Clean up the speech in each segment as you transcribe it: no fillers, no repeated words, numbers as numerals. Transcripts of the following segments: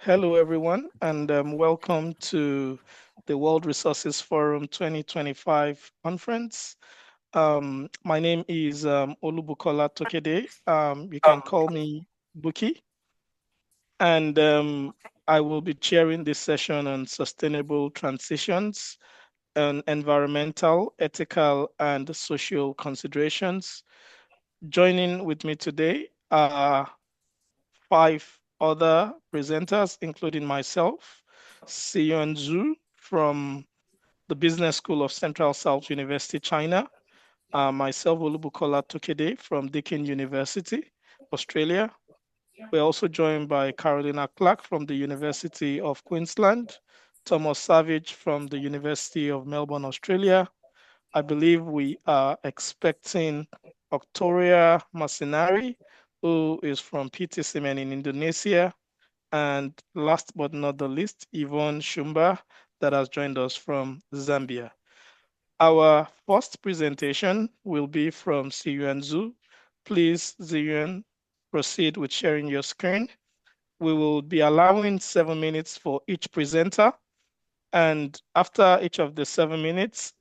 Hello, everyone, and welcome to the World Resources Forum 2025 conference. My name is Olubukola Tokede. You can call me Buki, and I will be chairing this session on sustainable transitions and environmental, ethical, and social considerations. Joining with me today are five other presenters, including myself, Sion Zhu from the Business School of Central South University, China, myself, Olubukola Tokede from Deakin University, Australia. We're also joined by Carolina Clark from the University of Queensland, Thomas Savage from the University of Melbourne, Australia. I believe we are expecting Octoria Masinari, who is from PT Semen in Indonesia, and last but not the least, Yvonne Shumba, that has joined us from Zambia. Our first presentation will be from Ziyuan Zhu. Please, Ziyuan, proceed with sharing your screen. We will be allowing 7 minutes for each presenter. And after each of the 7 minutes,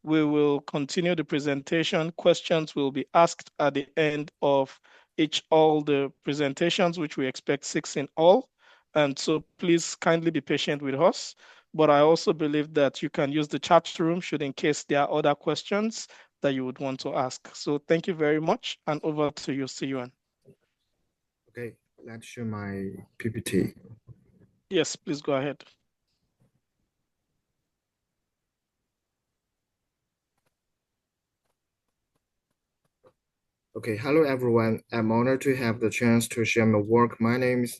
we will continue the presentation. Questions will be asked at the end of all the presentations, which we expect 6 in all. And so please kindly be patient with us. But I also believe that you can use the chat room should in case there are other questions that you would want to ask. So thank you very much, and over to you, Siyuan. Okay, let's show my PPT. Yes, please go ahead. Okay, hello everyone. I'm honored to have the chance to share my work. My name is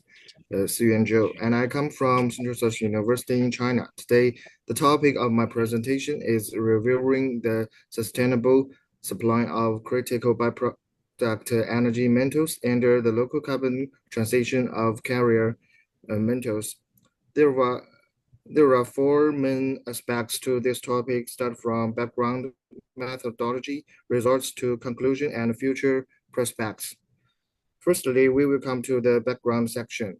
Xuyuan Zhou, and I come from Central South University in China. Today, the topic of my presentation is reviewing the sustainable supply of critical byproduct energy metals under the local carbon transition of carrier metals. There were There are four main aspects to this topic, start from background methodology, results to conclusion, and future prospects. Firstly, we will come to the background section.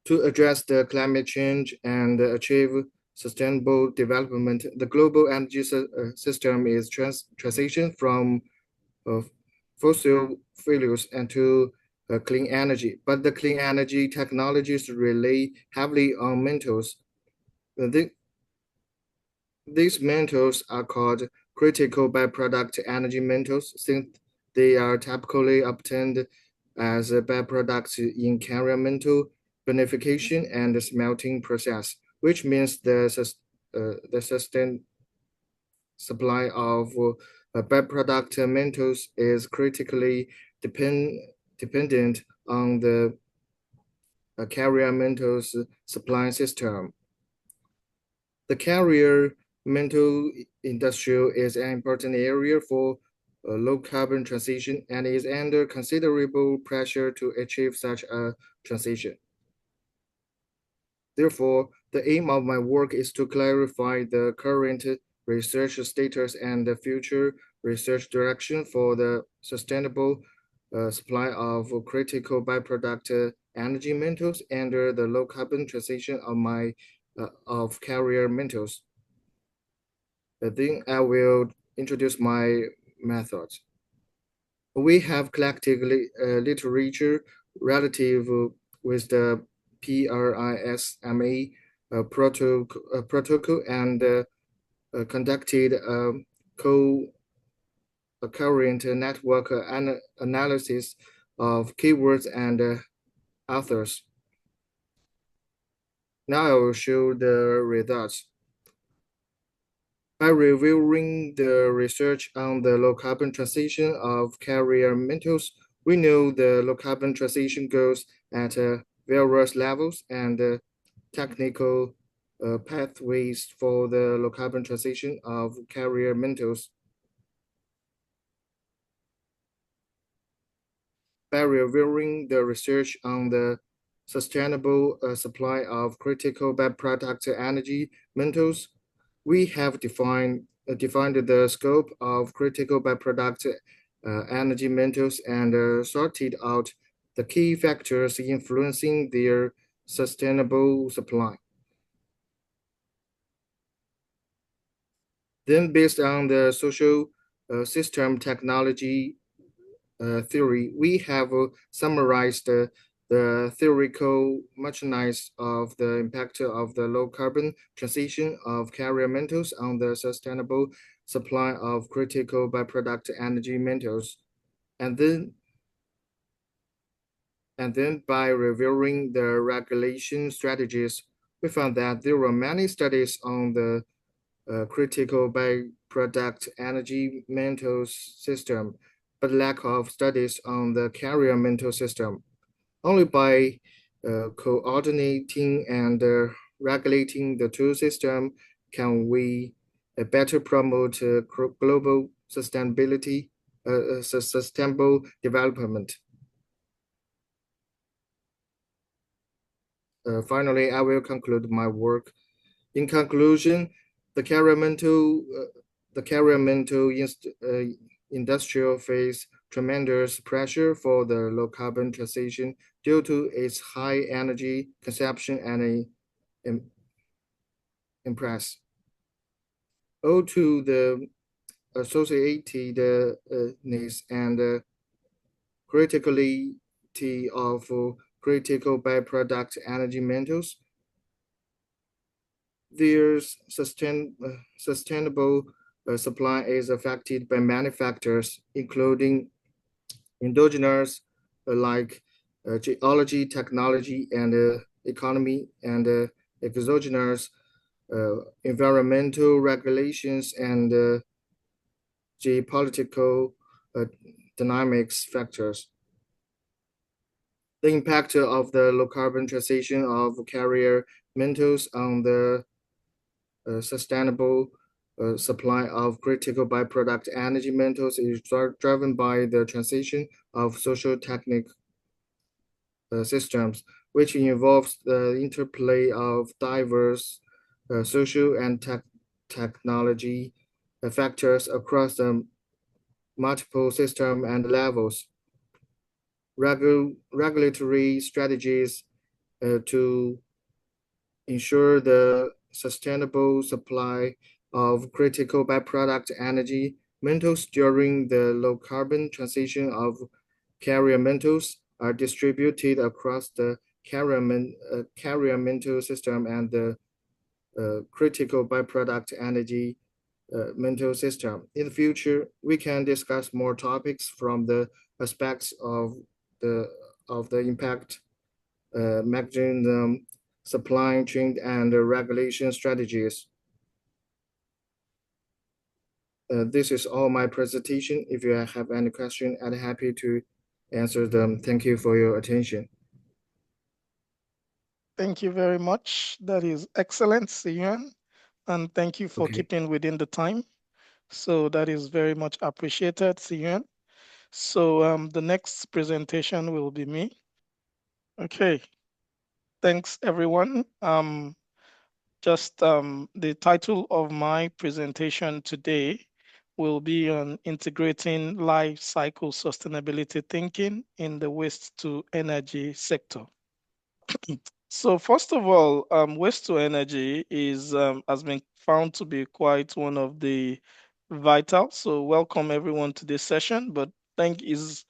To address the climate change and achieve sustainable development, the global energy system is transition from uh, fossil fuels and to clean energy. But the clean energy technologies rely heavily on metals. The, These metals are called critical byproduct energy metals since they are typically obtained as byproducts in carrier metal beneficiation and smelting process, which means the sustained supply of byproduct metals is critically dependent on the carrier metals supply system. The carrier metal industry is an important area for low carbon transition and is under considerable pressure to achieve such a transition. Therefore, the aim of my work is to clarify the current research status and the future research direction for the sustainable supply of critical byproduct energy metals under the low carbon transition of carrier metals. Then I will introduce my methods. We have collected literature relative with the PRISMA protocol and conducted a co-current network analysis of keywords and authors. Now I will show the results. By reviewing the research on the low carbon transition of carrier metals, we know the low carbon transition goes at various levels and technical pathways for the low carbon transition of carrier metals. By reviewing the research on the sustainable supply of critical byproduct energy metals, we have defined the scope of critical byproduct energy metals and sorted out the key factors influencing their sustainable supply. Then, based on the social system technology theory, we have summarized the theoretical mechanisms of the impact of the low carbon transition of carrier metals on the sustainable supply of critical byproduct energy metals. And then by reviewing the regulation strategies, we found that there were many studies on the critical byproduct energy metals system, but lack of studies on the carrier metal system. Only by coordinating and regulating the two systems can we better promote global sustainable development. Finally, I will conclude my work. In conclusion, the industrial face tremendous pressure for the low carbon transition due to its high energy consumption and impress. Owed to the associatedness and criticality of critical byproduct energy metals, their sustainable supply is affected by many factors, including endogenous, like geology, technology, and economy, and exogenous environmental regulations and geopolitical uh, dynamics factors. The impact of the low carbon transition of carrier metals on the sustainable supply of critical byproduct energy metals is driven by the transition of social technique systems, which involves the interplay of diverse social and technology factors across the multiple system and levels. Regulatory strategies to ensure the sustainable supply of critical byproduct energy metals during the low carbon transition of carrier metals are distributed across the carrier metal system and the critical byproduct energy mental system. In the future, we can discuss more topics from the aspects the of the impact mechanism, supply chain, and regulation strategies. This is all my presentation. If you have any question, I'm happy to answer them. Thank you for your attention. Thank you very much. That is excellent, Siyuan. And thank you for Okay. keeping within the time. So that is very much appreciated, Siyuan. So the next presentation will be me. Okay, thanks everyone. Just the title of my presentation today will be on integrating life cycle sustainability thinking in the waste to energy sector. So first of all, waste to energy is has been found to be quite one of the vital. So welcome everyone to this session, but think is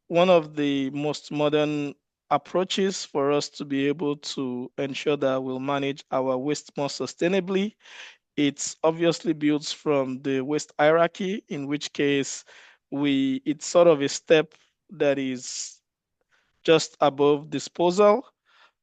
one of the most modern approaches for us to be able to ensure that we'll manage our waste more sustainably. It's obviously built from the waste hierarchy, in which case it's sort of a step that is just above disposal,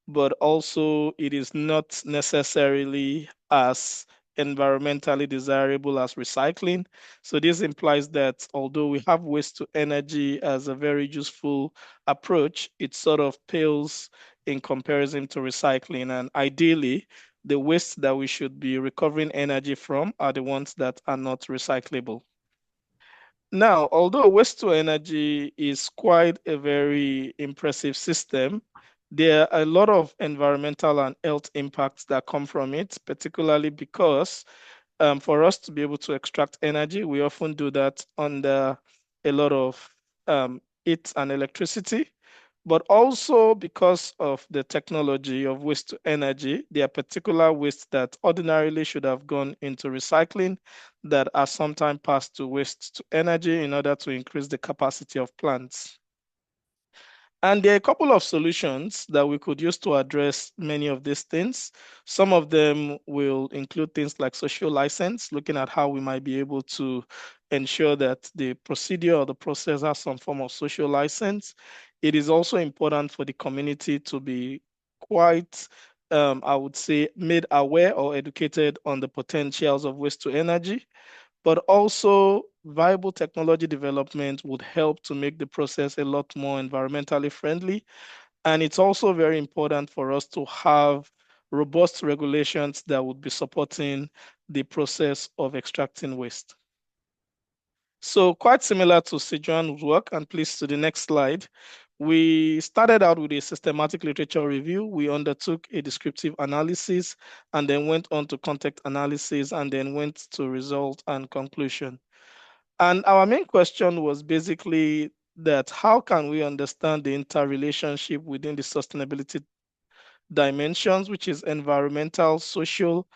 but also it is not necessarily as environmentally desirable as recycling. So this implies that although we have waste to energy as a very useful approach, it sort of pales in comparison to recycling. And ideally, the waste that we should be recovering energy from are the ones that are not recyclable. Now, although waste to energy is quite a very impressive system, there are a lot of environmental and health impacts that come from it, particularly because for us to be able to extract energy, we often do that under a lot of heat and electricity, But also because of the technology of waste to energy, there are particular wastes that ordinarily should have gone into recycling that are sometimes passed to waste to energy in order to increase the capacity of plants. And there are a couple of solutions that we could use to address many of these things. Some of them will include things like social license, looking at how we might be able to ensure that the procedure or the process has some form of social license. It is also important for the community to be quite, I would say, made aware or educated on the potentials of waste to energy, but also viable technology development would help to make the process a lot more environmentally friendly. And it's also very important for us to have robust regulations that would be supporting the process of extracting waste. So quite similar to Sejuan's work, and please to the next slide. We started out with a systematic literature review. We undertook a descriptive analysis and then went on to context analysis and then went to result and conclusion. And our main question was basically that how can we understand the interrelationship within the sustainability dimensions, which is environmental, social,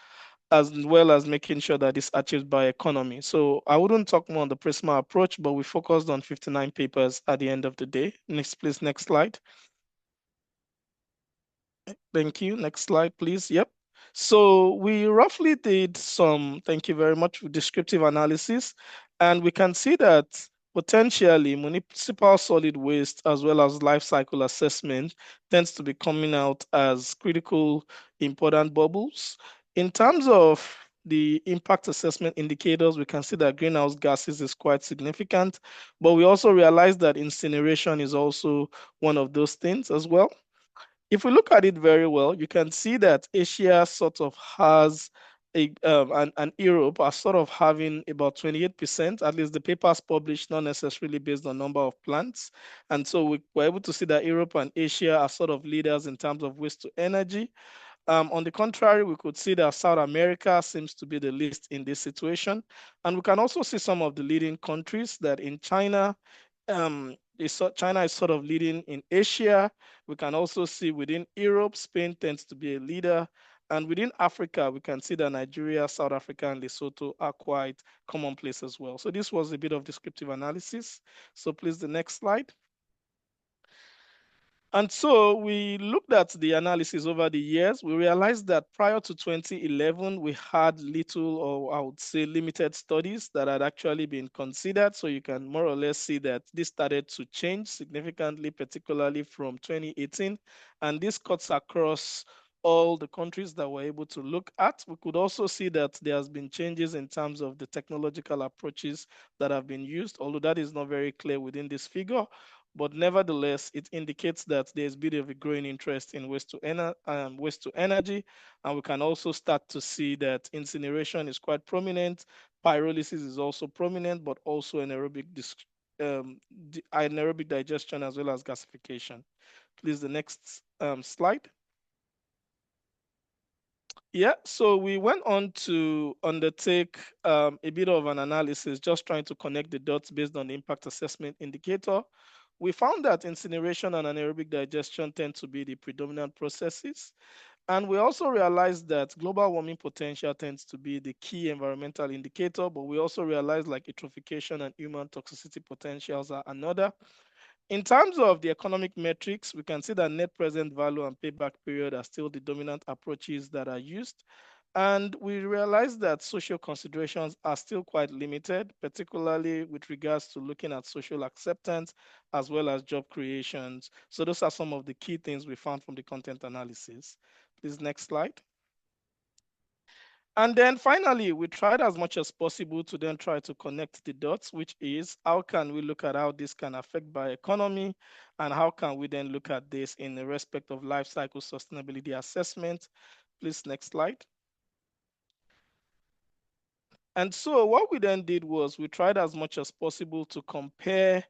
as well as making sure that it's achieved by economy. So I wouldn't talk more on the Prisma approach, but we focused on 59 papers at the end of the day. Next, please, next slide. Thank you. Next slide, please. Yep. So we roughly did some, thank you very much, descriptive analysis, and we can see that potentially municipal solid waste as well as life cycle assessment tends to be coming out as critical important bubbles. In terms of the impact assessment indicators, we can see that greenhouse gases is quite significant, but we also realize that incineration is also one of those things as well. If we look at it very well, you can see that Asia sort of has and Europe are sort of having about 28%, at least the papers published, not necessarily based on number of plants. And so we were able to see that Europe and Asia are sort of leaders in terms of waste to energy. On the contrary, we could see that South America seems to be the least in this situation. And we can also see some of the leading countries that in China, China is sort of leading in Asia. We can also see within Europe, Spain tends to be a leader. And within Africa, we can see that Nigeria, South Africa, and Lesotho are quite commonplace as well. So this was a bit of descriptive analysis. So please, the next slide. And so we looked at the analysis over the years. We realized that prior to 2011, we had little, or I would say limited studies that had actually been considered. So you can more or less see that this started to change significantly, particularly from 2018. And this cuts across all the countries that we're able to look at. We could also see that there has been changes in terms of the technological approaches that have been used, although that is not very clear within this figure. But nevertheless, it indicates that there's a bit of a growing interest in waste to energy. And we can also start to see that incineration is quite prominent. Pyrolysis is also prominent, but also anaerobic digestion as well as gasification. Please, the next slide. Yeah, so we went on to undertake a bit of an analysis, just trying to connect the dots based on the impact assessment indicator. We found that incineration and anaerobic digestion tend to be the predominant processes. And we also realized that global warming potential tends to be the key environmental indicator, but we also realized like eutrophication and human toxicity potentials are another. In terms of the economic metrics, we can see that net present value and payback period are still the dominant approaches that are used. And we realize that social considerations are still quite limited, particularly with regards to looking at social acceptance as well as job creations. So those are some of the key things we found from the content analysis. Please, next slide. And then finally, we tried as much as possible to then try to connect the dots, which is how can we look at how this can affect bioeconomy, and how can we then look at this in the respect of life cycle sustainability assessment. Please, next slide. And so what we then did was we tried as much as possible to compare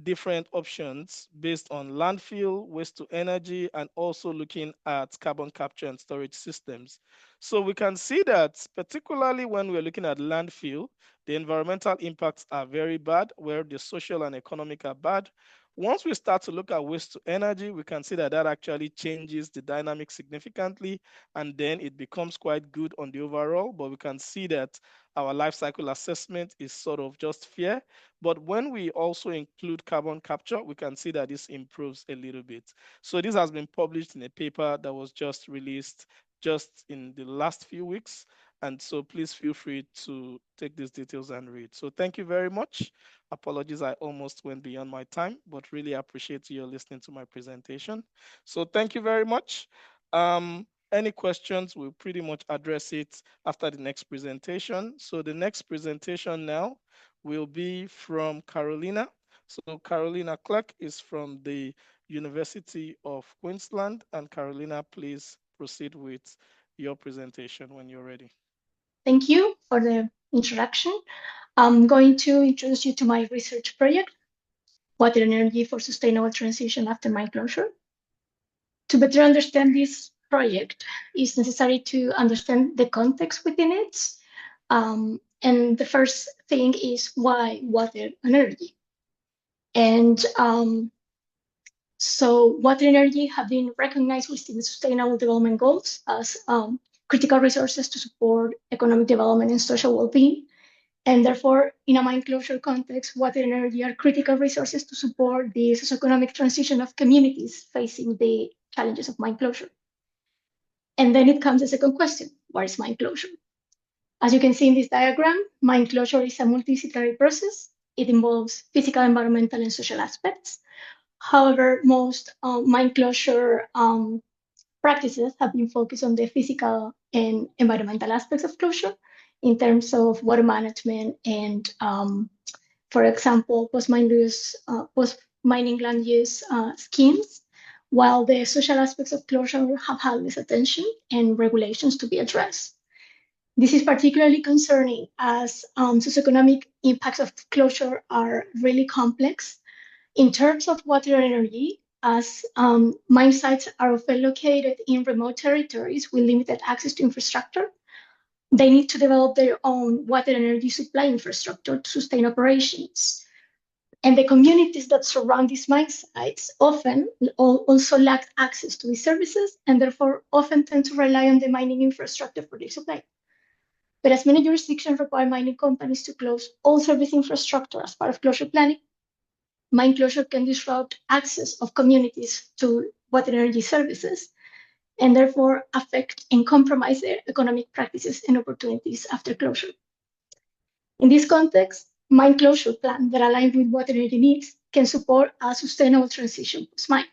different options based on landfill, waste to energy, and also looking at carbon capture and storage systems. So we can see that particularly when we're looking at landfill, the environmental impacts are very bad, where the social and economic are bad. Once we start to look at waste to energy, we can see that that actually changes the dynamic significantly, and then it becomes quite good on the overall. But we can see that our life cycle assessment is sort of just fair. But when we also include carbon capture, we can see that this improves a little bit. So this has been published in a paper that was just released just in the last few weeks. And so please feel free to take these details and read. So thank you very much. Apologies, I almost went beyond my time, but really appreciate you listening to my presentation. So thank you very much. Any questions, we'll pretty much address it after the next presentation. So the next presentation now will be from Carolina. So Carolina Clark is from the University of Queensland. And Carolina, please proceed with your presentation when you're ready. Thank you for the introduction. I'm going to introduce you to my research project, Water and Energy for Sustainable Transition After Mine Closure. To better understand this project, it's necessary to understand the context within it. And the first thing is why water and energy. And so water and energy have been recognized within the Sustainable Development Goals as critical resources to support economic development and social well-being. And therefore, in a mine closure context, water and energy are critical resources to support the socioeconomic transition of communities facing the challenges of mine closure. And then it comes the second question, what is mine closure? As you can see in this diagram, mine closure is a multidisciplinary process. It involves physical, environmental, and social aspects. However, most mine closure practices have been focused on the physical and environmental aspects of closure in terms of water management and, for example, post-mining land use schemes, while the social aspects of closure have had less attention and regulations to be addressed. This is particularly concerning as socioeconomic impacts of closure are really complex. In terms of water and energy, as mine sites are often located in remote territories with limited access to infrastructure, they need to develop their own water and energy supply infrastructure to sustain operations. And the communities that surround these mine sites often also lack access to these services and therefore often tend to rely on the mining infrastructure for their supply. But as many jurisdictions require mining companies to close all service infrastructure as part of closure planning, mine closure can disrupt access of communities to water energy services and therefore affect and compromise their economic practices and opportunities after closure. In this context, mine closure plans that align with water energy needs can support a sustainable transition post-mine.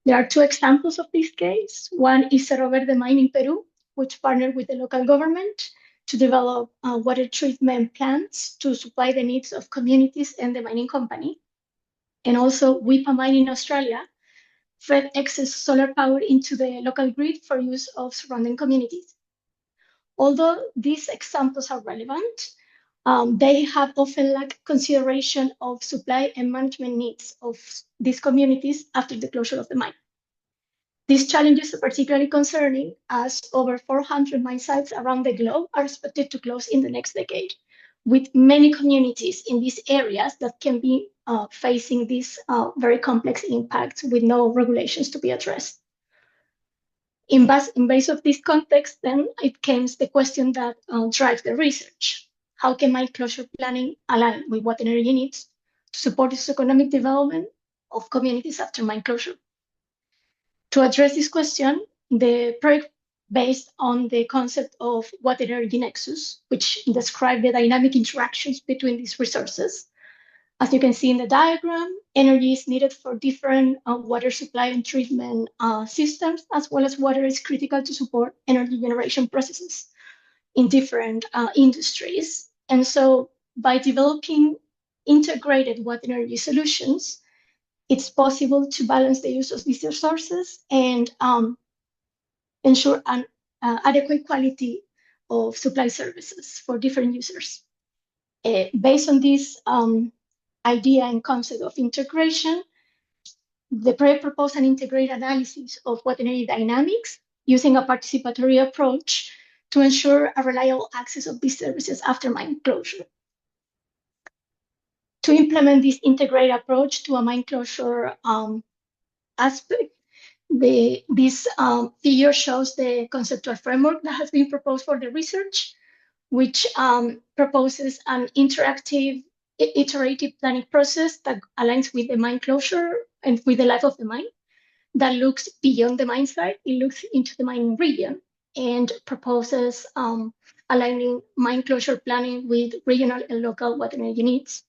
There are two examples of this case. One is Cerro Verde Mine in Peru, which partnered with the local government to develop water treatment plants to supply the needs of communities and the mining company. And also Wipa Mine in Australia fed excess solar power into the local grid for use of surrounding communities. Although these examples are relevant, they have often lacked consideration of supply and management needs of these communities after the closure of the mine. These challenges are particularly concerning as over 400 mine sites around the globe are expected to close in the next decade, with many communities in these areas that can be facing these very complex impacts with no regulations to be addressed. In base of this context, then it comes the question that drives the research. How can mine closure planning align with what energy needs to support the economic development of communities after mine closure? To address this question, the project based on the concept of water energy nexus, which describe the dynamic interactions between these resources. As you can see in the diagram, energy is needed for different water supply and treatment systems, as well as water is critical to support energy generation processes in different industries. And so by developing integrated water energy solutions, it's possible to balance the use of these resources and ensure an adequate quality of supply services for different users. Based on this idea and concept of integration, the project proposed an integrated analysis of water energy dynamics using a participatory approach to ensure a reliable access of these services after mine closure. To implement this integrated approach to a mine closure aspect, this figure shows the conceptual framework that has been proposed for the research, which proposes an interactive, iterative planning process that aligns with the mine closure and with the life of the mine, that looks beyond the mine site. It looks into the mining region and proposes aligning mine closure planning with regional and local water energy needs.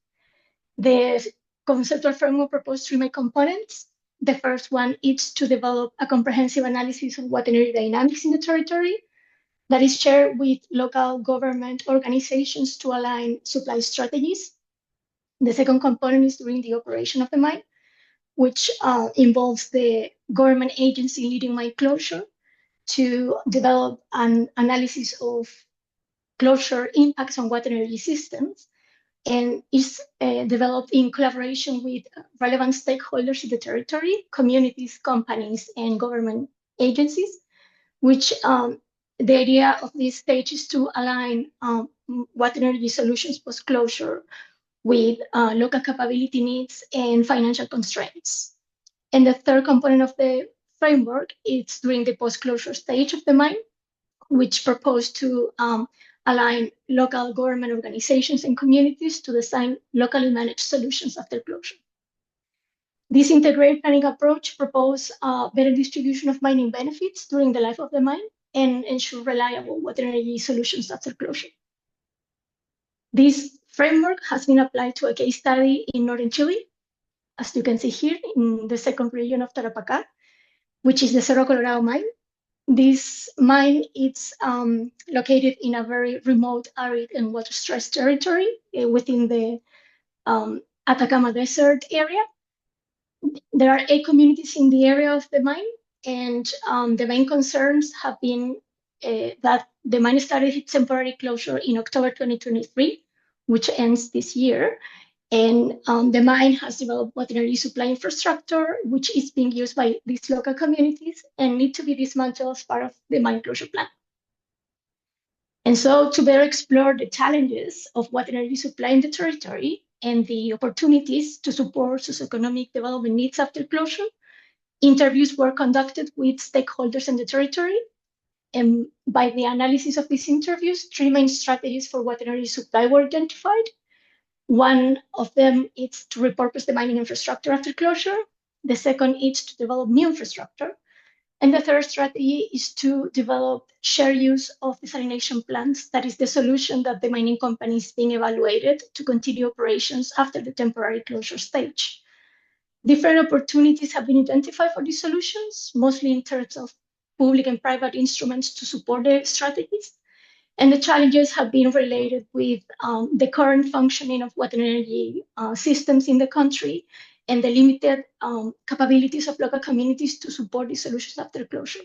The conceptual framework proposed three main components. The first one is to develop a comprehensive analysis of water energy dynamics in the territory that is shared with local government organizations to align supply strategies. The second component is during the operation of the mine, which involves the government agency leading mine closure to develop an analysis of closure impacts on water energy systems, and is developed in collaboration with relevant stakeholders in the territory, communities, companies, and government agencies, which the idea of this stage is to align water energy solutions post-closure with local capability needs and financial constraints. And the third component of the framework is during the post-closure stage of the mine, which proposed to align local government organizations and communities to design locally managed solutions after closure. This integrated planning approach proposes a better distribution of mining benefits during the life of the mine and ensure reliable water energy solutions after closure. This framework has been applied to a case study in northern Chile, as you can see here in the second region of Tarapacá, which is the Cerro Colorado mine. This mine is located in a very remote, arid, and water-stressed territory within the Atacama Desert area. There are 8 communities in the area of the mine, and the main concerns have been that the mine started its temporary closure in October 2023, which ends this year. And the mine has developed water energy supply infrastructure, which is being used by these local communities and need to be dismantled as part of the mine closure plan. And so to better explore the challenges of water energy supply in the territory and the opportunities to support socioeconomic development needs after closure, interviews were conducted with stakeholders in the territory. And by the analysis of these interviews, 3 main strategies for water energy supply were identified. One of them is to repurpose the mining infrastructure after closure. The second is to develop new infrastructure. And the third strategy is to develop shared use of desalination plants. That is the solution that the mining company is being evaluated to continue operations after the temporary closure stage. Different opportunities have been identified for these solutions, mostly in terms of public and private instruments to support the strategies. And the challenges have been related with the current functioning of water energy systems in the country and the limited capabilities of local communities to support these solutions after closure.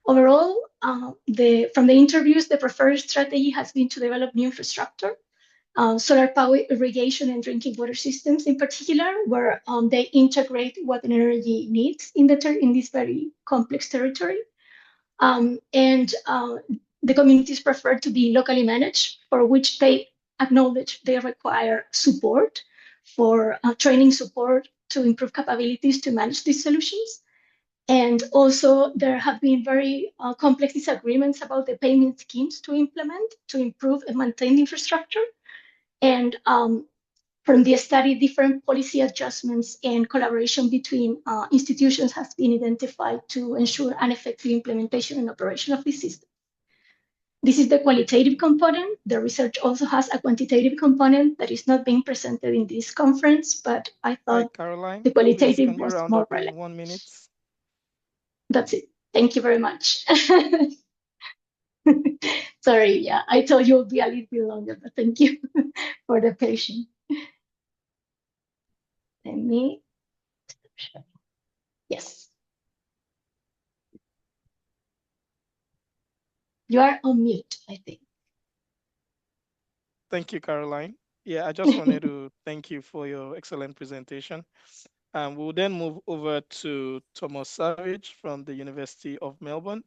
Overall, from the interviews, the preferred strategy has been to develop new infrastructure, solar power irrigation and drinking water systems in particular, where they integrate water energy needs in this very complex territory. The communities prefer to be locally managed, for which they acknowledge they require support for training support to improve capabilities to manage these solutions. And also there have been very complex disagreements about the payment schemes to implement to improve and maintain the infrastructure. And from the study, different policy adjustments and collaboration between institutions has been identified to ensure an effective implementation and operation of this system. This is the qualitative component. The research also has a quantitative component that is not being presented in this conference, but I thought Caroline, the qualitative please, can you was round more up in relevant. 1 minute? That's it. Thank you very much. Sorry, yeah, I told you it would be a little bit longer, but thank you for the patience. Let me stop sharing. Yes. You are on mute, I think. Thank you, Caroline. Yeah, I just wanted to thank you for your excellent presentation. We'll then move over to Thomas Savage from the University of Melbourne.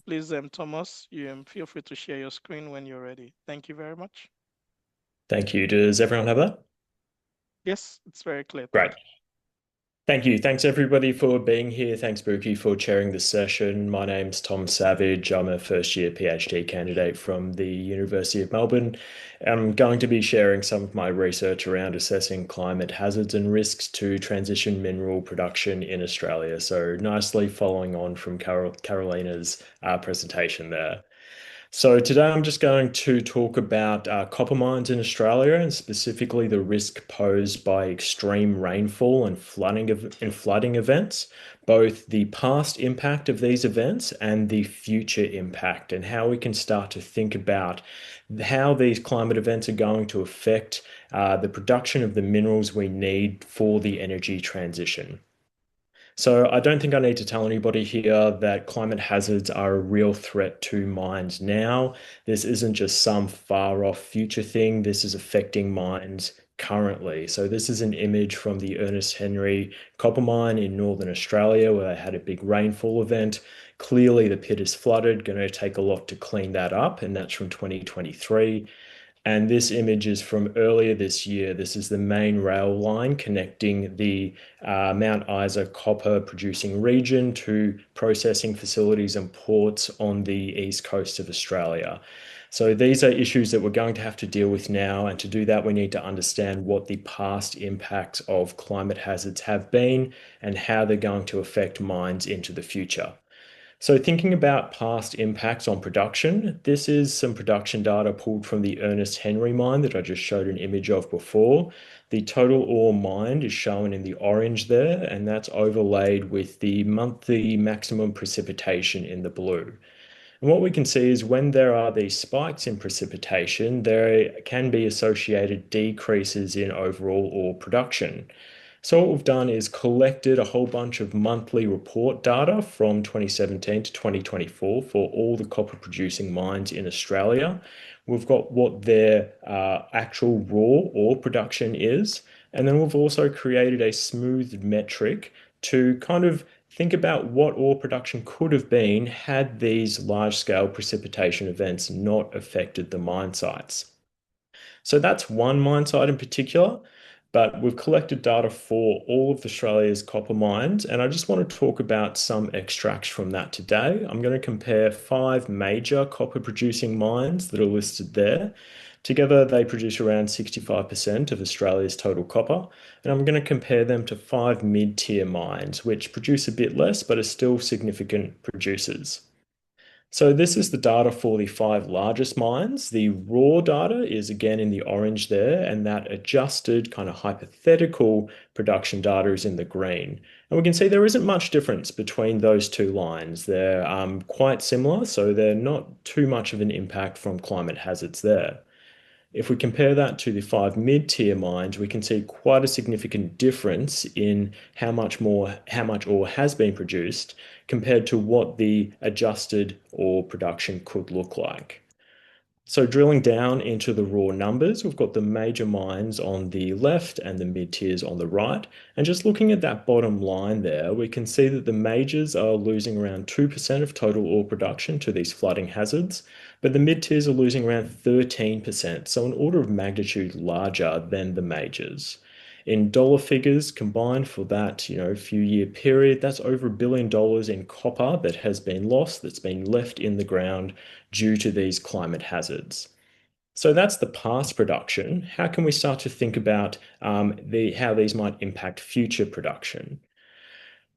Please, Thomas, you feel free to share your screen when you're ready. Thank you very much. Thank you. Does everyone have that? Yes, it's very clear. Great. Thank you. Thanks everybody for being here. Thanks, Buki, for chairing this session. My name's Tom Savage. I'm a first-year PhD candidate from the University of Melbourne. I'm going to be sharing some of my research around assessing climate hazards and risks to transition mineral production in Australia. So nicely following on from Carolina's presentation there. So today I'm just going to talk about copper mines in Australia and specifically the risk posed by extreme rainfall and flooding events, both the past impact of these events and the future impact, and how we can start to think about how these climate events are going to affect the production of the minerals we need for the energy transition. So I don't think I need to tell anybody here that climate hazards are a real threat to mines now. This isn't just some far off future thing. This is affecting mines currently. So this is an image from the Ernest Henry copper mine in Northern Australia where they had a big rainfall event. Clearly the pit is flooded, going to take a lot to clean that up, and that's from 2023. And this image is from earlier this year. This is the main rail line connecting the Mount Isa copper producing region to processing facilities and ports on the east coast of Australia. So these are issues that we're going to have to deal with now. And to do that, we need to understand what the past impacts of climate hazards have been and how they're going to affect mines into the future. So thinking about past impacts on production, this is some production data pulled from the Ernest Henry mine that I just showed an image of before. The total ore mined is shown in the orange there, and that's overlaid with the monthly maximum precipitation in the blue. And what we can see is when there are these spikes in precipitation, there can be associated decreases in overall ore production. So what we've done is collected a whole bunch of monthly report data from 2017 to 2024 for all the copper producing mines in Australia. We've got what their actual raw ore production is, and then we've also created a smoothed metric to kind of think about what ore production could have been had these large-scale precipitation events not affected the mine sites. So that's one mine site in particular, but we've collected data for all of Australia's copper mines, and I just want to talk about some extracts from that today. I'm going to compare 5 major copper producing mines that are listed there. Together, they produce around 65% of Australia's total copper, and I'm going to compare them to 5 mid-tier mines, which produce a bit less but are still significant producers. So this is the data for the 5 largest mines. The raw data is again in the orange there, and that adjusted kind of hypothetical production data is in the green. And we can see there isn't much difference between those 2 lines. They're quite similar, so they're not too much of an impact from climate hazards there. If we compare that to the 5 mid-tier mines, we can see quite a significant difference in how much ore has been produced compared to what the adjusted ore production could look like. So drilling down into the raw numbers, we've got the major mines on the left and the mid-tiers on the right. And just looking at that bottom line there, we can see that the majors are losing around 2% of total ore production to these flooding hazards, but the mid-tiers are losing around 13%, so an order of magnitude larger than the majors. In dollar figures combined for that, few year period, that's over $1 billion in copper that has been lost, that's been left in the ground due to these climate hazards. So that's the past production. How can we start to think about how these might impact future production?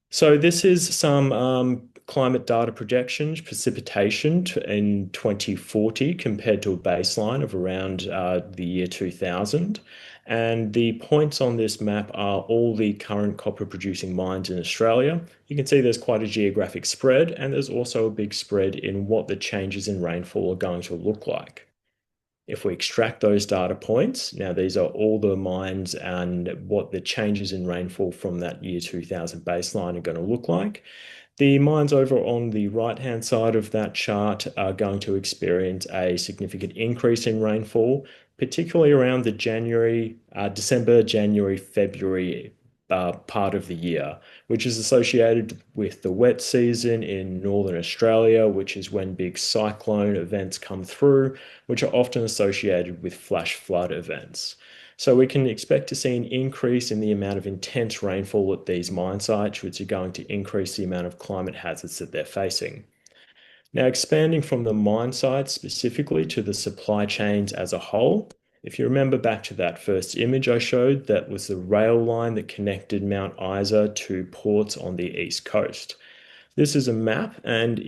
So this is some climate data projections, precipitation in 2040 compared to a baseline of around the year 2000. And the points on this map are all the current copper producing mines in Australia. You can see there's quite a geographic spread, and there's also a big spread in what the changes in rainfall are going to look like. If we extract those data points, now these are all the mines and what the changes in rainfall from that year 2000 baseline are going to look like. The mines over on the right-hand side of that chart are going to experience a significant increase in rainfall, particularly around the December, January, February part of the year, which is associated with the wet season in Northern Australia, which is when big cyclone events come through, which are often associated with flash flood events. So we can expect to see an increase in the amount of intense rainfall at these mine sites, which are going to increase the amount of climate hazards that they're facing. Now, expanding from the mine sites specifically to the supply chains as a whole, if you remember back to that first image I showed, that was the rail line that connected Mount Isa to ports on the east coast. This is a map, and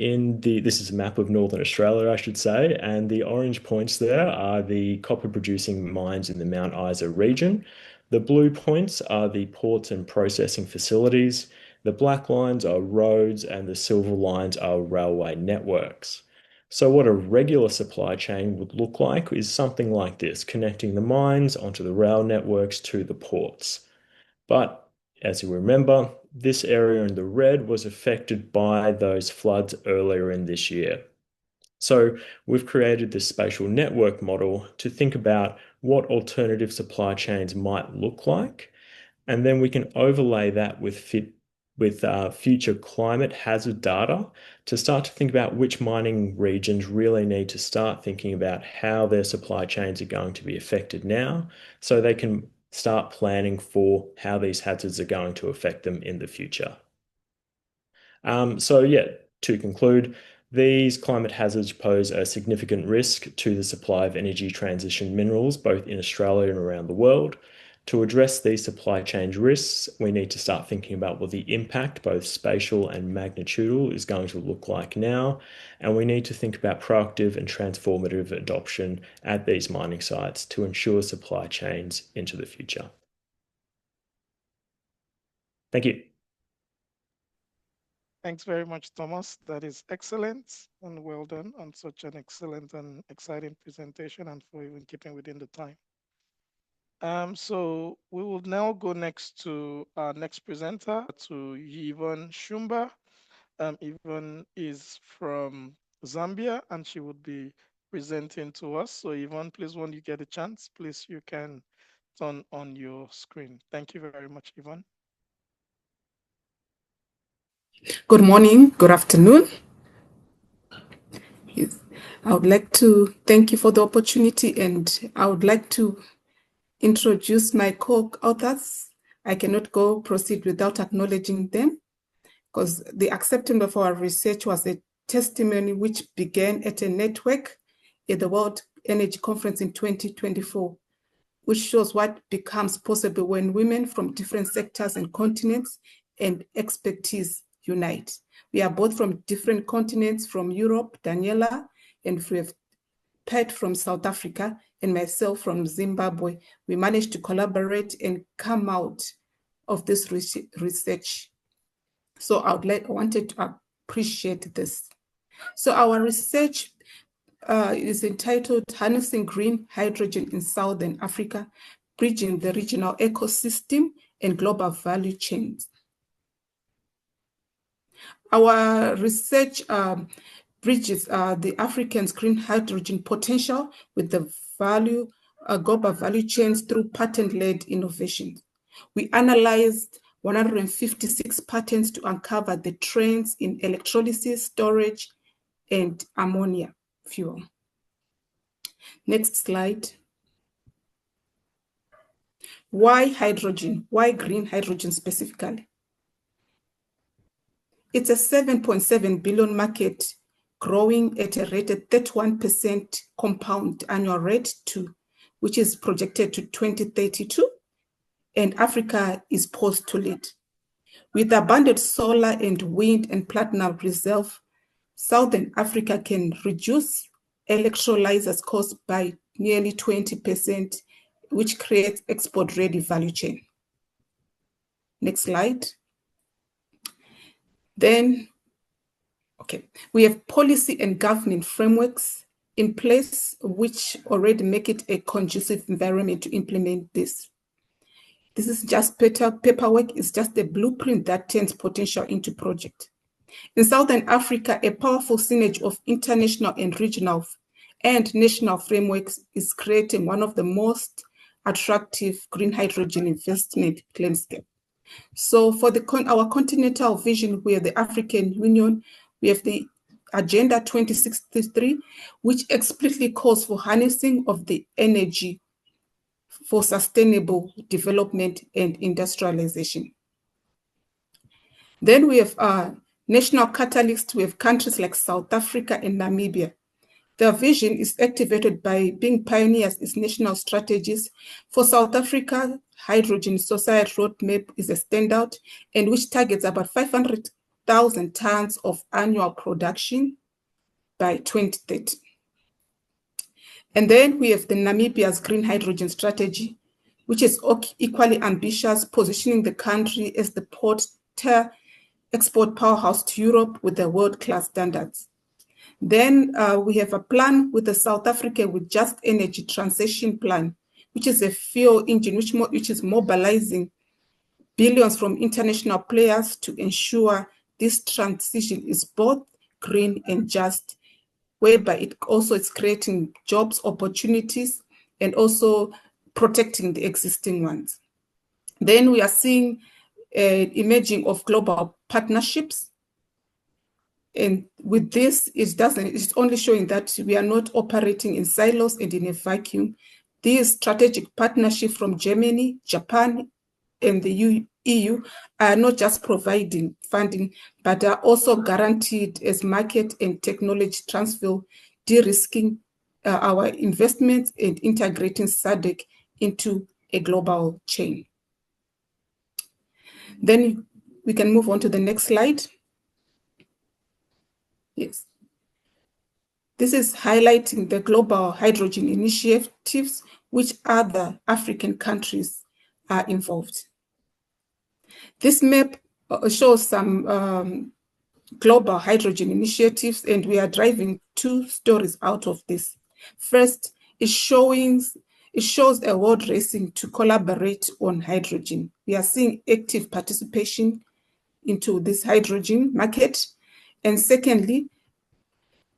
this is a map of Northern Australia, I should say, and the orange points there are the copper-producing mines in the Mount Isa region. The blue points are the ports and processing facilities. The black lines are roads, and the silver lines are railway networks. So what a regular supply chain would look like is something like this, connecting the mines onto the rail networks to the ports. But as you remember, this area in the red was affected by those floods earlier in this year. So we've created this spatial network model to think about what alternative supply chains might look like. And then we can overlay that with future climate hazard data to start to think about which mining regions really need to start thinking about how their supply chains are going to be affected now, so they can start planning for how these hazards are going to affect them in the future. To conclude, these climate hazards pose a significant risk to the supply of energy transition minerals, both in Australia and around the world. To address these supply chain risks, we need to start thinking about what the impact, both spatial and magnitudinal, is going to look like now. And we need to think about proactive and transformative adoption at these mining sites to ensure supply chains into the future. Thank you. Thanks very much, Thomas. That is excellent and well done on such an excellent and exciting presentation, and for even keeping within the time. So we will now go next to our next presenter, to Yvonne Shumba. Yvonne is from Zambia, and she would be presenting to us. So Yvonne, please, when you get a chance, please, you can turn on your screen. Thank you very much, Yvonne. Good morning, good afternoon. I would like to thank you for the opportunity, and I would like to introduce my co-authors. I cannot proceed without acknowledging them, because the acceptance of our research was a testimony which began at a network at the World Energy Conference in 2024, which shows what becomes possible when women from different sectors and continents and expertise unite. We are both from different continents, from Europe, Daniela, and we have Pat from South Africa, and myself from Zimbabwe. We managed to collaborate and come out of this research. So I wanted to appreciate this. So our research is entitled Harnessing Green Hydrogen in Southern Africa, Bridging the Regional Ecosystem and Global Value Chains. Our research bridges the African's green hydrogen potential with the global value chains through patent-led innovation. We analyzed 156 patents to uncover the trends in electrolysis, storage, and ammonia fuel. Next slide. Why hydrogen? Why green hydrogen specifically? It's a 7.7 billion market growing at a rate of 31% compound annual rate which is projected to 2032, and Africa is poised to lead. With abundant solar and wind and platinum reserve, Southern Africa can reduce electrolyzers cost by nearly 20%, which creates export-ready value chain. Next slide. Then, we have policy and governance frameworks in place which already make it a conducive environment to implement this. This is just paperwork, it's just a blueprint that turns potential into project. In Southern Africa, a powerful synergy of international and regional and national frameworks is creating one of the most attractive green hydrogen investment landscape. So for our continental vision, where the African Union, we have the Agenda 2063, which explicitly calls for harnessing of the energy for sustainable development and industrialization. Then we have national catalysts. We have countries like South Africa and Namibia. Their vision is activated by being pioneers in national strategies. For South Africa, Hydrogen Society Roadmap is a standout, and which targets about 500,000 tons of annual production by 2030. And then we have the Namibia's Green Hydrogen Strategy, which is equally ambitious, positioning the country as the export powerhouse to Europe with the world-class standards. Then we have a plan with the South Africa with Just Energy Transition Plan, which is a fuel engine which is mobilizing billions from international players to ensure this transition is both green and just, whereby it also is creating jobs, opportunities, and also protecting the existing ones. Then we are seeing emerging of global partnerships. And with this, it's only showing that we are not operating in silos and in a vacuum. These strategic partnerships from Germany, Japan, and the EU are not just providing funding, but are also guaranteed as market and technology transfer, de-risking our investments and integrating SADC into a global chain. Then we can move on to the next slide. Yes. This is highlighting the global hydrogen initiatives which other African countries are involved. This map shows some global hydrogen initiatives, and we are driving two stories out of this. First, it shows a world racing to collaborate on hydrogen. We are seeing active participation into this hydrogen market. And secondly,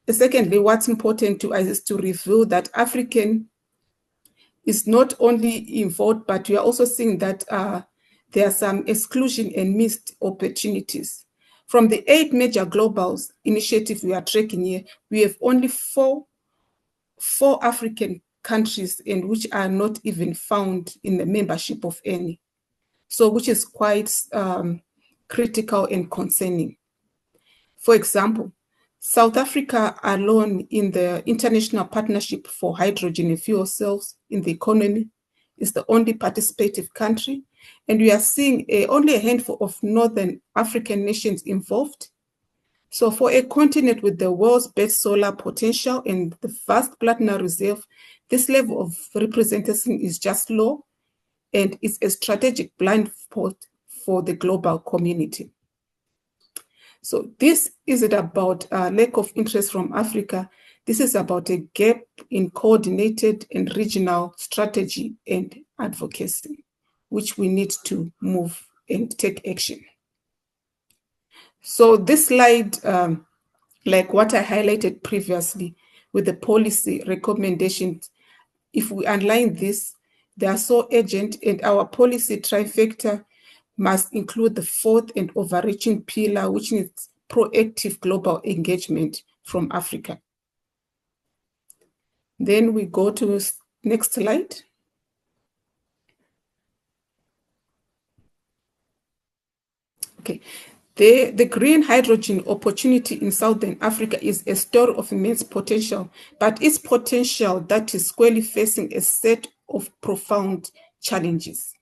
what's important to us is to reveal that African is not only involved, but we are also seeing that there are some exclusion and missed opportunities. From the 8 major global initiatives we are tracking here, we have only four African countries, and which are not even found in the membership of any. So which is quite critical and concerning. For example, South Africa alone in the International Partnership for Hydrogen and Fuel Cells in the Economy is the only participative country. And we are seeing only a handful of Northern African nations involved. So for a continent with the world's best solar potential and the vast platinum reserve, this level of representation is just low, and it's a strategic blind spot for the global community. So this isn't about lack of interest from Africa. This is about a gap in coordinated and regional strategy and advocacy, which we need to move and take action. So this slide, like what I highlighted previously with the policy recommendations, if we underline this, they are so urgent, and our policy trifecta must include the 4th and overreaching pillar, which needs proactive global engagement from Africa. Then we go to next slide. Okay, the green hydrogen opportunity in Southern Africa is a story of immense potential, but its potential that is squarely facing a set of profound challenges.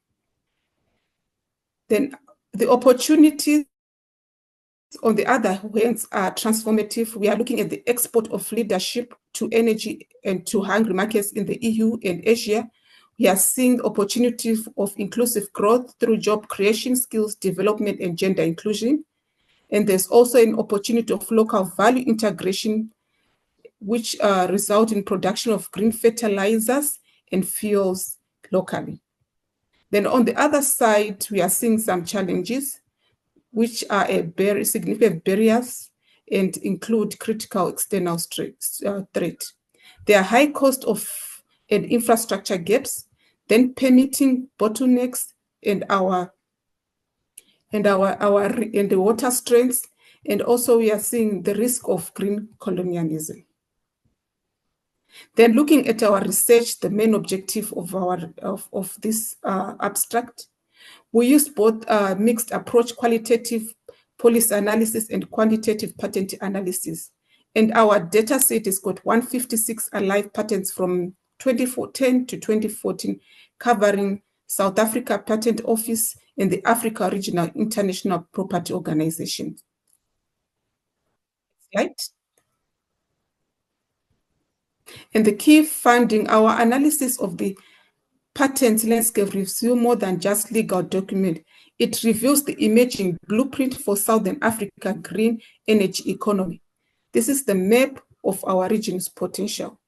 Then the opportunities, on the other hand, are transformative. We are looking at the export of leadership to energy and to hungry markets in the EU and Asia. We are seeing the opportunity of inclusive growth through job creation, skills development, and gender inclusion. And there's also an opportunity of local value integration, which result in production of green fertilizers and fuels locally. Then on the other side, we are seeing some challenges, which are very significant barriers and include critical external threat. There are high cost of and infrastructure gaps, then permitting bottlenecks and the water strengths, and also we are seeing the risk of green colonialism. Then looking at our research, the main objective of this abstract, we use both mixed approach, qualitative policy analysis and quantitative patent analysis. And our data set has got 156 alive patents from 2010 to 2014, covering South Africa Patent Office and the Africa Regional International Property Organization. Right? And the key finding, our analysis of the patent landscape review more than just legal document. It reveals the emerging blueprint for Southern Africa green energy economy. This is the map of our region's potential.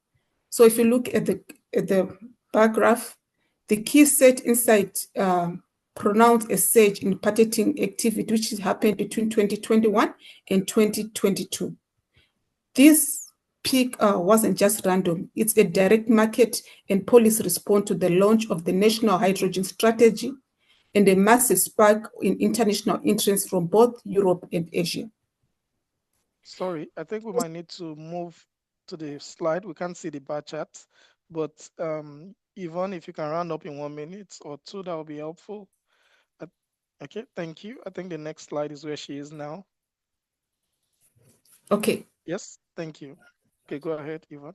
So if you look at the bar graph, the key set insight pronounced a surge in patenting activity, which has happened between 2021 and 2022. This peak wasn't just random. It's a direct market and policy response to the launch of the National Hydrogen Strategy and a massive spike in international interest from both Europe and Asia. Sorry, I think we might need to move to the slide. We can't see the bar chart, but Yvonne, if you can round up in 1 minute or two, that would be helpful. Okay, thank you. I think the next slide is where she is now. Okay. Yes, thank you. Okay, go ahead, Yvonne.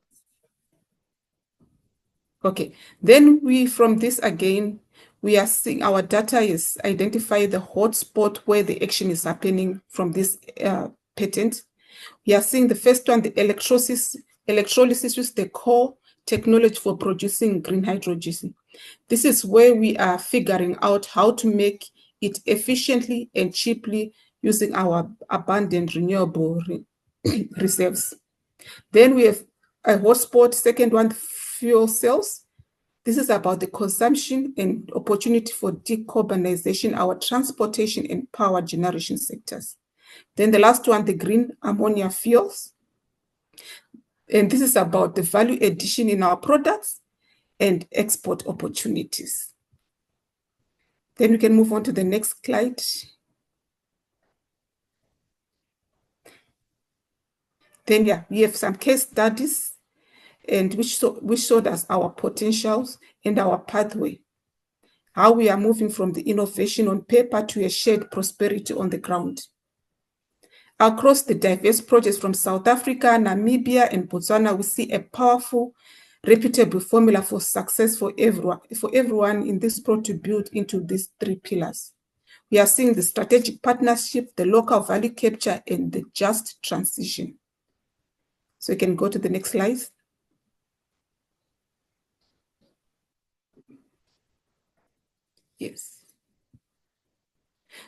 Okay, then from this again, we are seeing our data is identify the hotspot where the action is happening from this patent. We are seeing the first one, the electrolysis, which is the core technology for producing green hydrogen. This is where we are figuring out how to make it efficiently and cheaply using our abundant renewable reserves. Then we have a hotspot, second one, fuel cells. This is about the consumption and opportunity for decarbonization, our transportation and power generation sectors. Then the last one, the green ammonia fuels. And this is about the value addition in our products and export opportunities. Then we can move on to the next slide. Then we have some case studies and which showed us our potentials and our pathway, how we are moving from the innovation on paper to a shared prosperity on the ground. Across the diverse projects from South Africa, Namibia, and Botswana, we see a powerful, reputable formula for success for everyone in this project to build into these three pillars. We are seeing the strategic partnership, the local value capture, and the just transition. So you can go to the next slide. Yes.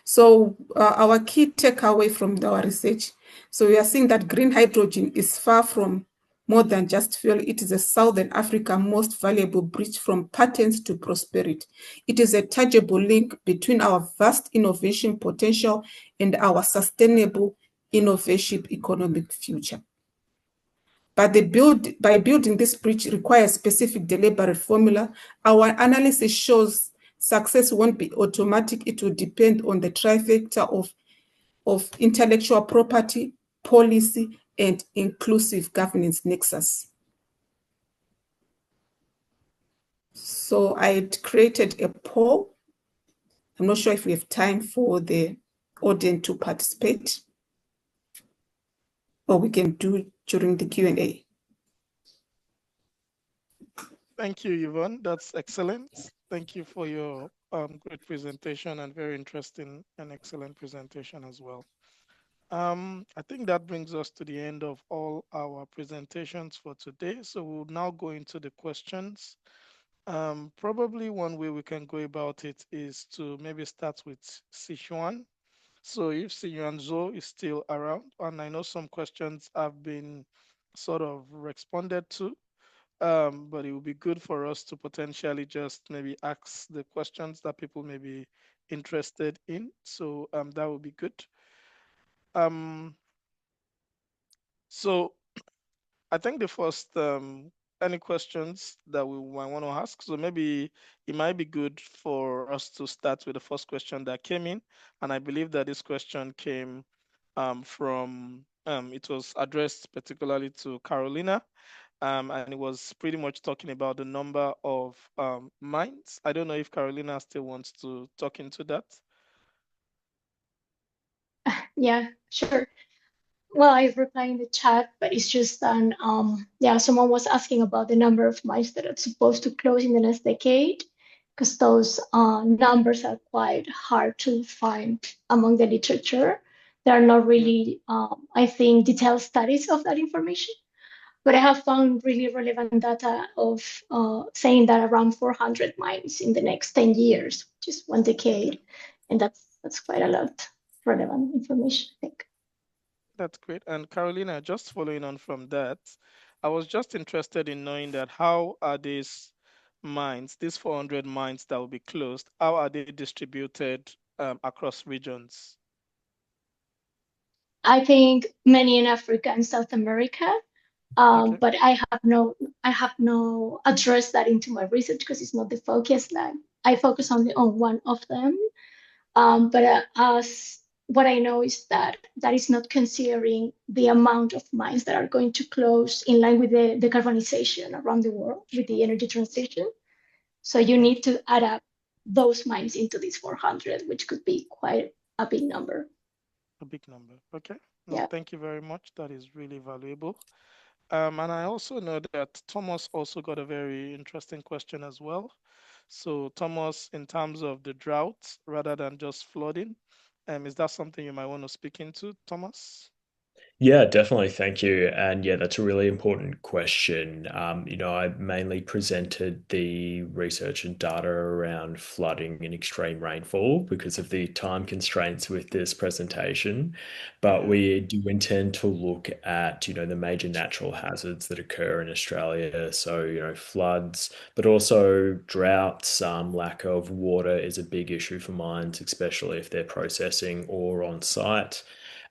So our key takeaway from our research, so we are seeing that green hydrogen is far from more than just fuel. It is a Southern Africa most valuable bridge from patents to prosperity. It is a tangible link between our vast innovation potential and our sustainable innovation economic future. But by building this bridge requires specific deliberate formula. Our analysis shows success won't be automatic. It will depend on the trifecta of intellectual property, policy, and inclusive governance nexus. So I created a poll. I'm not sure if we have time for the audience to participate, or we can do it during the Q&A. Thank you, Yvonne. That's excellent. Thank you for your great presentation and very interesting and excellent presentation as well. I think that brings us to the end of all our presentations for today. So we'll now go into the questions. Probably one way we can go about it is to maybe start with Sichuan. So if Sichuan Zhou is still around, and I know some questions have been sort of responded to, but it would be good for us to potentially just maybe ask the questions that people may be interested in. So that would be good. So I think the first any questions that we might want to ask. So maybe it might be good for us to start with the first question that came in, and I believe that this question came from it was addressed particularly to Carolina. and it was pretty much talking about the number of mines. I don't know if Carolina still wants to talk into that. Yeah, sure. Well, I replied in the chat, but it's just yeah, someone was asking about the number of mines that are supposed to close in the next decade, because those numbers are quite hard to find among the literature. There are not Yeah, really, I think, detailed studies of that information, but I have found really relevant data of saying that around 400 mines in the next 10 years, just one okay, decade, and that's quite a lot relevant information, I think. that's great. And Carolina, just following on from that, I was just interested in knowing that how are these mines, these 400 mines that will be closed, how are they distributed across regions? I think many in Africa and South America, Okay, but I have no addressed that into my research because it's not the focus. Like I focus only on one of them. But as what I know is that that is not considering the amount of mines that are going to close in line with the decarbonization around the world with sure, the energy transition. So you right. need to add up those mines into these 400, which could be quite a big number. A big number. Okay. No, Yeah. thank you very much. That is really valuable. And I also know that Thomas also got a very interesting question as well. So, Thomas, in terms of the drought rather than just flooding, is that something you might want to speak into, Thomas? Yeah, definitely. Thank you. And yeah, that's a really important question. I mainly presented the research and data around flooding and extreme rainfall because of the time constraints with this presentation. But Yeah, we do intend to look at, the major natural hazards that occur in Australia. So, floods, but also droughts, lack of water is a big issue for mines, especially if they're processing ore on site.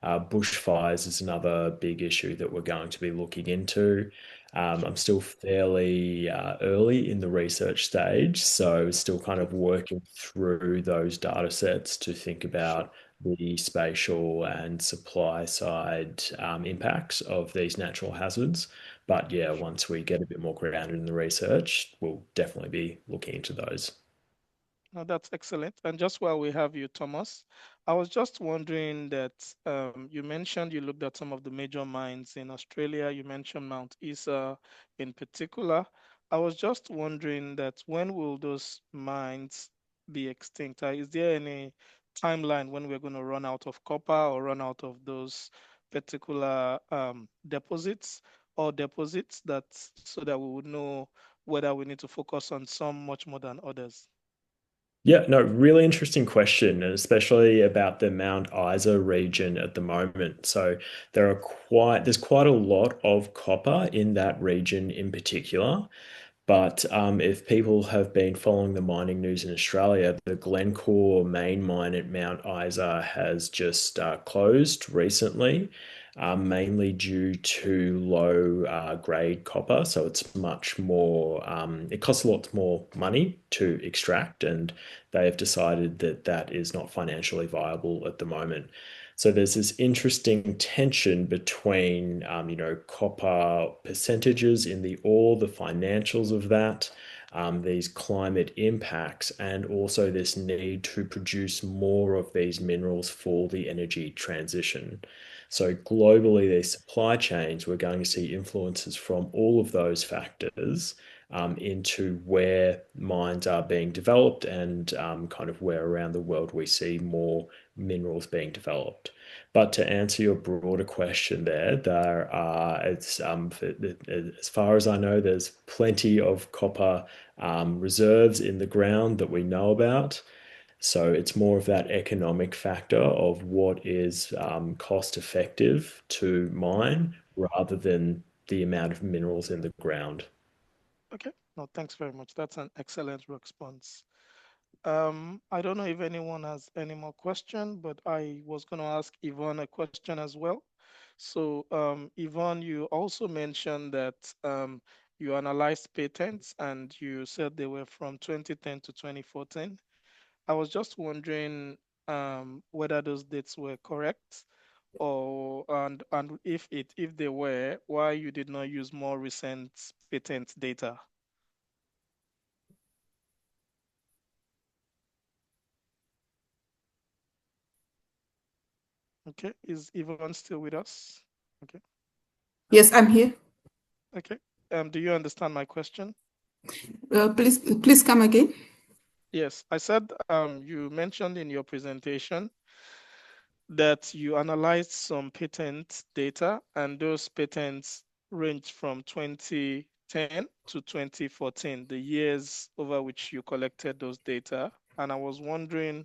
Bushfires is another big issue that we're going to be looking into. I'm sure. still fairly early in the research stage, so still kind Okay, of working through those data sets to think sure. about the spatial and supply side impacts of these natural hazards. But yeah, Sure. once we get a bit more grounded in the research, we'll definitely be looking into those. No, that's excellent. And just while we have you, Thomas, I was just wondering that you mentioned you looked at some of the major mines in Australia. You mentioned Mount Isa in particular. I was just wondering that when will those mines be extinct? Is there any timeline when we're going to run out of copper or run out of those particular deposits or deposits that so that we would know whether we need to focus on some much more than others? Yeah, no, really interesting question, and especially about the Mount Isa region at the moment. So there's quite a lot of copper in that region in particular. But if people have been following the mining news in Australia, the Glencore main mine at Mount Isa has just closed recently, mainly due to low grade copper. So it's much more, it costs a lot more money to extract, and they have decided that that is not financially viable at the moment. So there's this interesting tension between, copper percentages in the ore, the financials of that, these climate impacts, and also this need to produce more of these minerals for the energy transition. So globally, these supply chains, we're going to see influences from all of those factors into where mines are being developed and kind of where around the world we see more minerals being developed. But to answer your broader question there are, as far as I know, there's plenty of copper reserves in the ground that we know about. So it's more of that economic factor of what is cost effective to mine rather than the amount of minerals in the ground. Okay. No, thanks very much. That's an excellent response. I don't know if anyone has any more question, but I was going to ask Yvonne a question as well. So, Yvonne, you also mentioned that you analyzed patents and you said they were from 2010 to 2014. I was just wondering whether those dates were correct or and if they were, why you did not use more recent patent data? Okay, is Yvonne still with us? Okay, Yes, I'm here. okay. Do you understand my question? Please come again. Yes, I said you mentioned in your presentation that you analyzed some patent data, and those patents range from 2010 to 2014, the years over which you collected those data. And I was wondering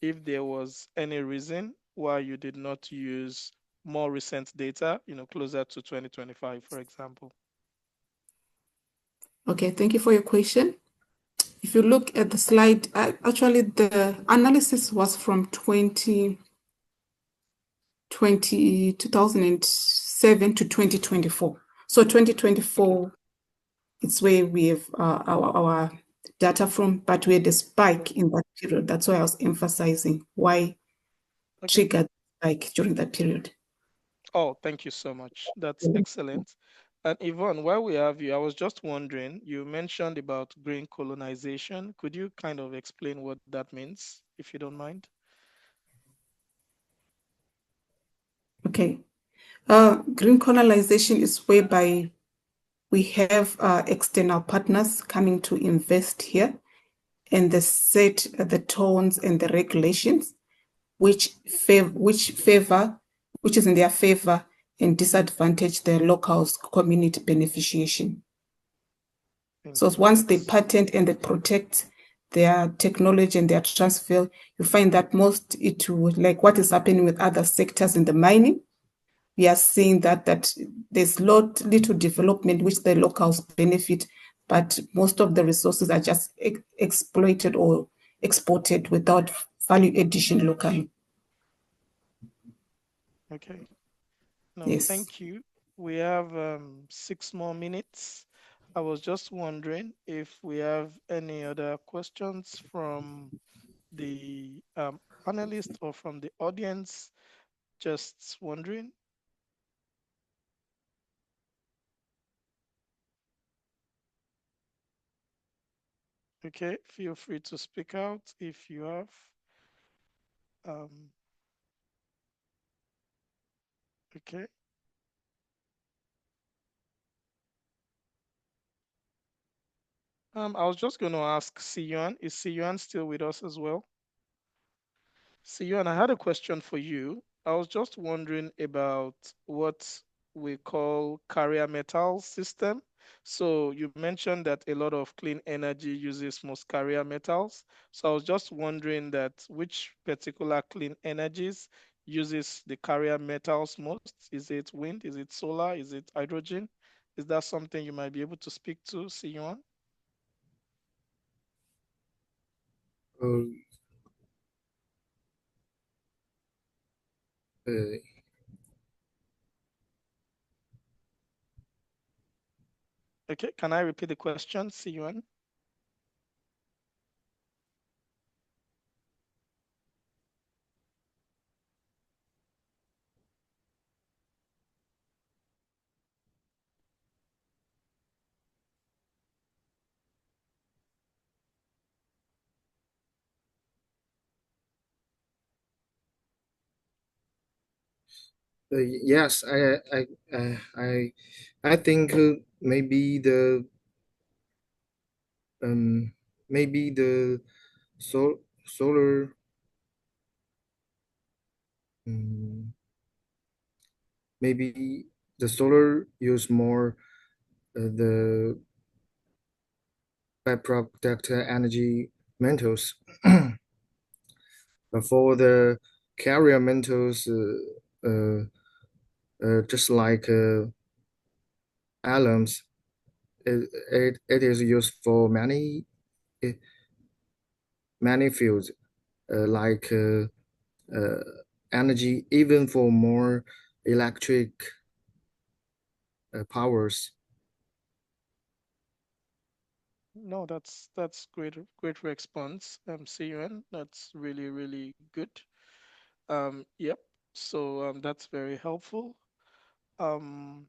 if there was any reason why you did not use more recent data, closer to 2025, for example. Okay, thank you for your question. If you look at the slide, actually the analysis was from 2007 to 2024. So 2024, it's where we have our data from, but we had a spike in that period. That's why I was emphasizing why triggered spike during that period. Oh, thank you so much. That's excellent. And Yvonne, while we have you, I was just wondering, you mentioned about green colonization. Could you kind of explain what that means, if you don't mind? Okay. Green colonization is whereby we have external partners coming to invest here, and they set the tones and the regulations which is in their favor and disadvantage the locals' community beneficiation. So once they patent and they protect their technology and their transfer, you find that most it will, like what is happening with other sectors in the mining, we are seeing that there's little development which the locals benefit, but most of the resources are just exploited or exported without value addition locally. Okay. No, Yes. thank you. We have 6 more minutes. I was just wondering if we have any other questions from the panelists or from the audience. Just wondering. Okay, feel free to speak out if you have. Um, okay. I was just going to ask Siyuan. Is Siyuan still with us as well? Siyuan, I had a question for you. I was just wondering about what we call carrier metal system. So you mentioned that a lot of clean energy uses most carrier metals. So I was just wondering that which particular clean energies uses the carrier metals most? Is it wind? Is it solar? Is it hydrogen? Is that something you might be able to speak to, Siyuan? Uh, uh, Okay, can I repeat the question, Siyuan? yes, I think maybe um the solar um, maybe the solar use more the byproduct energy metals. But for the carrier metals, just like alums, it is used for eh, many fields, like uh, energy, even for more electric powers. No, that's great response, CUN. That's really, really good. Yep. So that's very helpful. Um,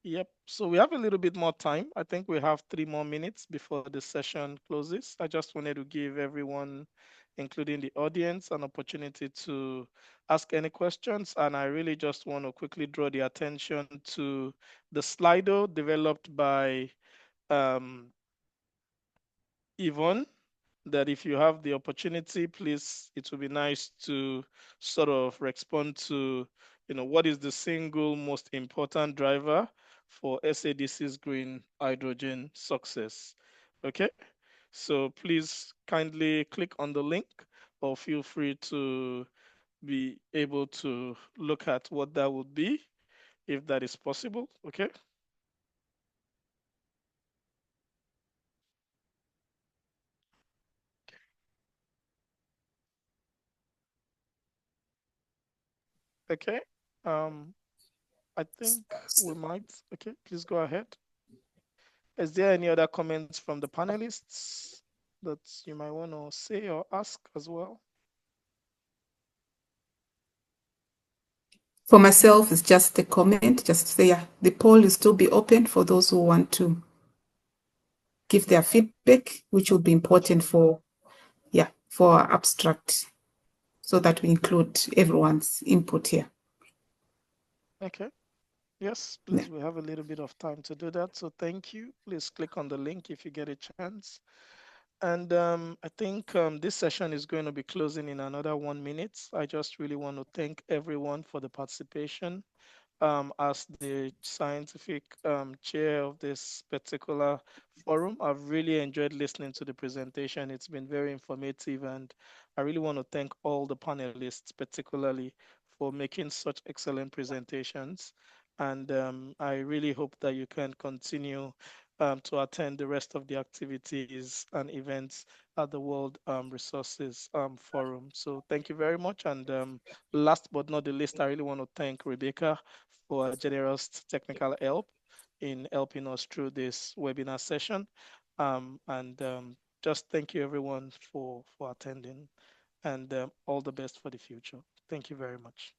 yep. So we have a little bit more time. I think we have 3 more minutes before the session closes. I just wanted to give everyone, including the audience, an opportunity to ask any questions. And I really just want to quickly draw the attention to the Slido developed by um, Yvonne, that if you have the opportunity, please, it would be nice to sort of respond to, what is the single most important driver for SADC's green hydrogen success. Okay, so please kindly click on the link or feel free to be able to look at what that would be if that is possible. Okay. Okay. Um, I think we might. Okay, please go ahead. Is there any other comments from the panelists that you might want to say or ask as well? For myself, it's just a comment, just to say, yeah, the poll will still be open for those who want to give their feedback, which will be important for our abstract, so that we include everyone's input here. Okay. Yes, Yeah. please. We have a little bit of time to do that. So thank you. Please click on the link if you get a chance. And I think this session is going to be closing in another 1 minute. I just really want to thank everyone for the participation. As the scientific chair of this particular forum, I've really enjoyed listening to the presentation. It's been very informative, and I really want to thank all the panelists, particularly for making such excellent presentations. And I really hope that you can continue to attend the rest of the activities and events at the World Resources Forum. So thank you very much. And last but not the least, I really want to thank Rebecca for generous technical help in helping us through this webinar session. And just thank you everyone for attending, and all the best for the future. Thank you very much.